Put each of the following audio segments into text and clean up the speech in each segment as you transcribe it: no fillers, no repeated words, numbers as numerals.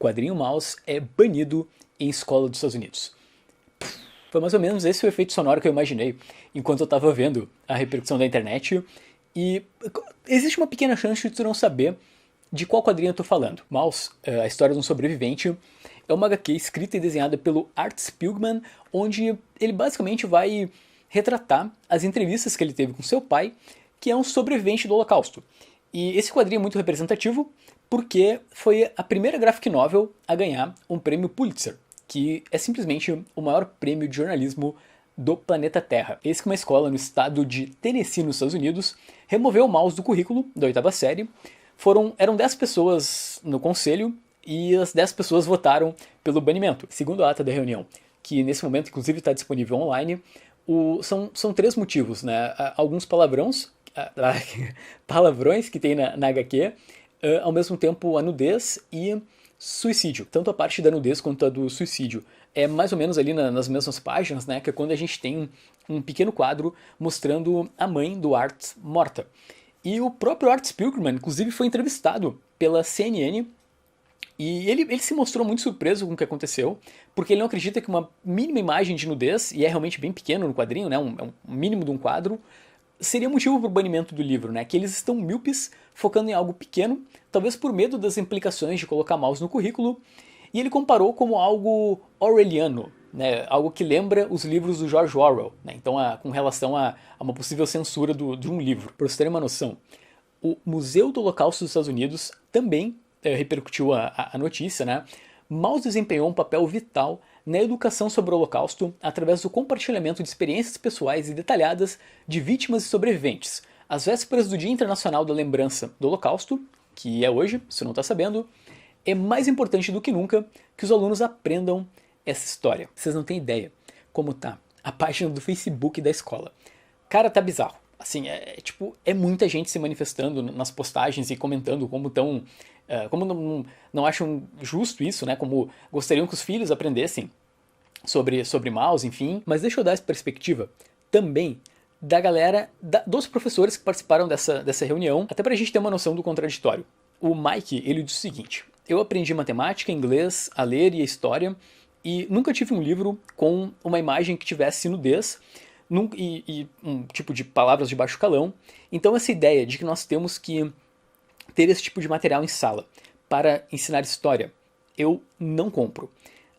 Quadrinho Mouse é banido em escola dos Estados Unidos. Foi mais ou menos esse o efeito sonoro que eu imaginei enquanto eu estava vendo a repercussão da internet. E existe uma pequena chance de tu não saber de qual quadrinho eu tô falando. Mouse, a história de um sobrevivente, é uma HQ escrita e desenhada pelo Art Spiegelman, onde ele basicamente vai retratar as entrevistas que ele teve com seu pai, que é um sobrevivente do Holocausto. E esse quadrinho é muito representativo porque foi a primeira graphic novel a ganhar um prêmio Pulitzer, que é simplesmente o maior prêmio de jornalismo do planeta Terra. Eis que uma escola no estado de Tennessee, nos Estados Unidos, removeu o mouse do currículo da 8ª série. Eram 10 pessoas no conselho e as 10 pessoas votaram pelo banimento. Segundo a ata da reunião, que nesse momento inclusive está disponível online, são 3 motivos, né? Alguns palavrões que tem na HQ, ao mesmo tempo a nudez e suicídio. Tanto a parte da nudez quanto a do suicídio é mais ou menos ali nas mesmas páginas, né? Que é quando a gente tem um pequeno quadro mostrando a mãe do Art morta. E o próprio Art Spiegelman, inclusive, foi entrevistado pela CNN e ele se mostrou muito surpreso com o que aconteceu, porque ele não acredita que uma mínima imagem de nudez, e é realmente bem pequeno no quadrinho, né? Um mínimo de um quadro, seria motivo para o banimento do livro, né? Que eles estão míopes, focando em algo pequeno, talvez por medo das implicações de colocar mouse no currículo, e ele comparou como algo orwelliano, né? Algo que lembra os livros do George Orwell, né? Então, com relação a uma possível censura de um livro. Para vocês terem uma noção, o Museu do Holocausto dos Estados Unidos também repercutiu a notícia, né? Mouse desempenhou um papel vital na educação sobre o Holocausto através do compartilhamento de experiências pessoais e detalhadas de vítimas e sobreviventes. Às vésperas do Dia Internacional da Lembrança do Holocausto, que é hoje, se não está sabendo, é mais importante do que nunca que os alunos aprendam essa história. Vocês não têm ideia como tá a página do Facebook da escola. Cara, tá bizarro. Assim, é muita gente se manifestando nas postagens e comentando como tão... como não acham justo isso, né? Como gostariam que os filhos aprendessem sobre mouse, enfim. Mas deixa eu dar essa perspectiva também da galera, dos professores que participaram dessa reunião, até pra gente ter uma noção do contraditório. O Mike, ele diz o seguinte: eu aprendi matemática, inglês, a ler e a história, e nunca tive um livro com uma imagem que tivesse nudez e um tipo de palavras de baixo calão. Então essa ideia de que nós temos que ter esse tipo de material em sala para ensinar história, eu não compro.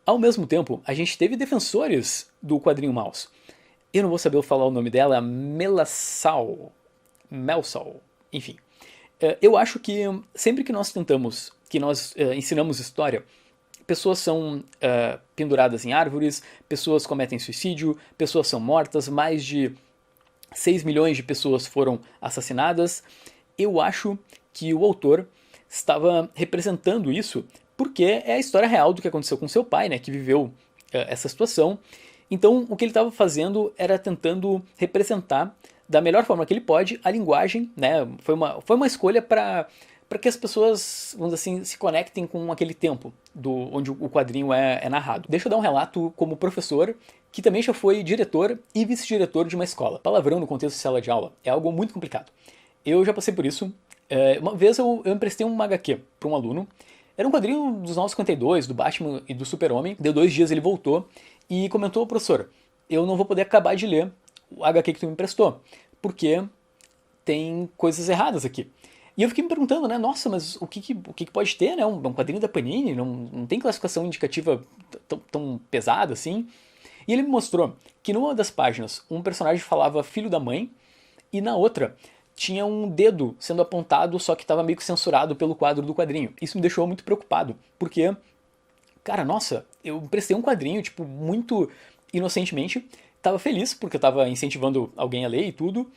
Ao mesmo tempo, a gente teve defensores do quadrinho Mouse. Eu não vou saber falar o nome dela, Melsal, enfim. Eu acho que sempre que nós ensinamos história, pessoas são penduradas em árvores, pessoas cometem suicídio, pessoas são mortas, mais de 6 milhões de pessoas foram assassinadas. Eu acho que o autor estava representando isso porque é a história real do que aconteceu com seu pai, né, que viveu essa situação. Então, o que ele estava fazendo era tentando representar da melhor forma que ele pode a linguagem, né? Foi uma escolha para que as pessoas, vamos dizer assim, se conectem com aquele tempo onde o quadrinho é narrado. Deixa eu dar um relato como professor, que também já foi diretor e vice-diretor de uma escola. Palavrão no contexto de sala de aula é algo muito complicado. Eu já passei por isso. Uma vez eu emprestei uma HQ para um aluno. Era um quadrinho dos 952, do Batman e do Super-Homem. Deu 2 dias, ele voltou e comentou: professor, eu não vou poder acabar de ler o HQ que tu me emprestou, porque tem coisas erradas aqui. E eu fiquei me perguntando, né, nossa, mas o que pode ter, né, um quadrinho da Panini, não tem classificação indicativa tão pesada assim. E ele me mostrou que numa das páginas um personagem falava filho da mãe, e na outra tinha um dedo sendo apontado, só que estava meio que censurado pelo quadro do quadrinho. Isso me deixou muito preocupado, porque, cara, nossa, eu emprestei um quadrinho, tipo, muito inocentemente, estava feliz porque eu estava incentivando alguém a ler e tudo,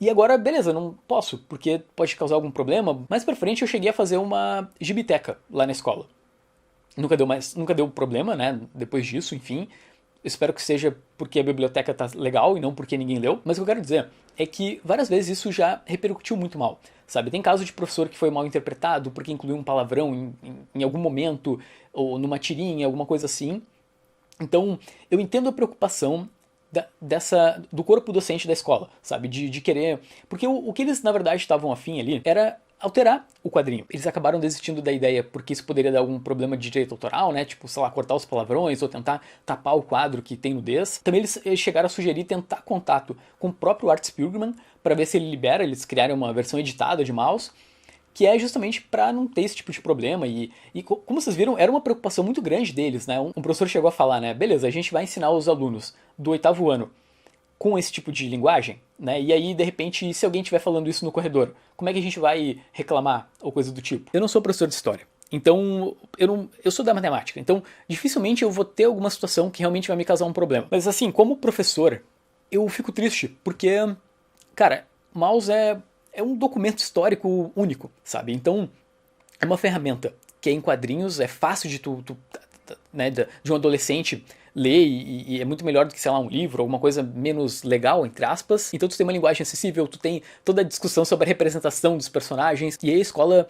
e agora, beleza, não posso, porque pode causar algum problema. Mais pra frente eu cheguei a fazer uma gibiteca lá na escola. Nunca deu problema, né, depois disso, enfim. Espero que seja porque a biblioteca tá legal e não porque ninguém leu. Mas o que eu quero dizer é que várias vezes isso já repercutiu muito mal, sabe? Tem caso de professor que foi mal interpretado porque incluiu um palavrão em algum momento, ou numa tirinha, alguma coisa assim. Então, eu entendo a preocupação do corpo docente da escola, sabe? De querer... Porque o que eles, na verdade, estavam afim ali era alterar o quadrinho. Eles acabaram desistindo da ideia porque isso poderia dar algum problema de direito autoral, né? Tipo, sei lá, cortar os palavrões ou tentar tapar o quadro que tem nudez. Também eles chegaram a sugerir tentar contato com o próprio Art Spiegelman para ver se ele libera, eles criarem uma versão editada de Maus, que é justamente para não ter esse tipo de problema. E como vocês viram, era uma preocupação muito grande deles, né? Um professor chegou a falar, né? Beleza, a gente vai ensinar os alunos do 8º ano com esse tipo de linguagem, né? E aí, de repente, se alguém estiver falando isso no corredor, como é que a gente vai reclamar ou coisa do tipo? Eu não sou professor de história, então eu sou da matemática, então dificilmente eu vou ter alguma situação que realmente vai me causar um problema. Mas assim, como professor, eu fico triste, porque, cara, Maus é um documento histórico único, sabe? Então, é uma ferramenta que é em quadrinhos, é fácil de né, de um adolescente ler e é muito melhor do que, sei lá, um livro, alguma coisa menos legal, entre aspas. Então tu tem uma linguagem acessível, tu tem toda a discussão sobre a representação dos personagens, e aí a escola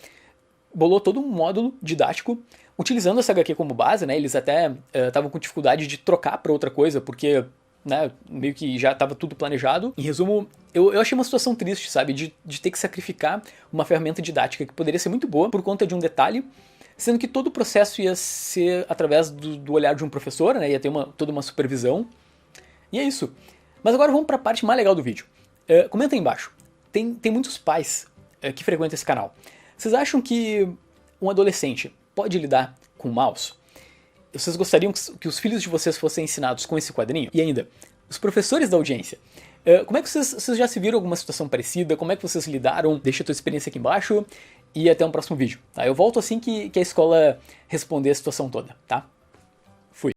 bolou todo um módulo didático utilizando essa HQ como base, né? Eles até estavam com dificuldade de trocar para outra coisa, porque, né, meio que já estava tudo planejado. Em resumo, eu achei uma situação triste, sabe? De ter que sacrificar uma ferramenta didática que poderia ser muito boa por conta de um detalhe, sendo que todo o processo ia ser através do olhar de um professor, né? Ia ter toda uma supervisão. E é isso. Mas agora vamos para a parte mais legal do vídeo. Comenta aí embaixo. Tem muitos pais que frequentam esse canal. Vocês acham que um adolescente pode lidar com mouse? Vocês gostariam que os filhos de vocês fossem ensinados com esse quadrinho? E ainda, os professores da audiência, como é que vocês já se viram alguma situação parecida? Como é que vocês lidaram? Deixa a tua experiência aqui embaixo e até um próximo vídeo. Tá? Eu volto assim que a escola responder a situação toda, tá?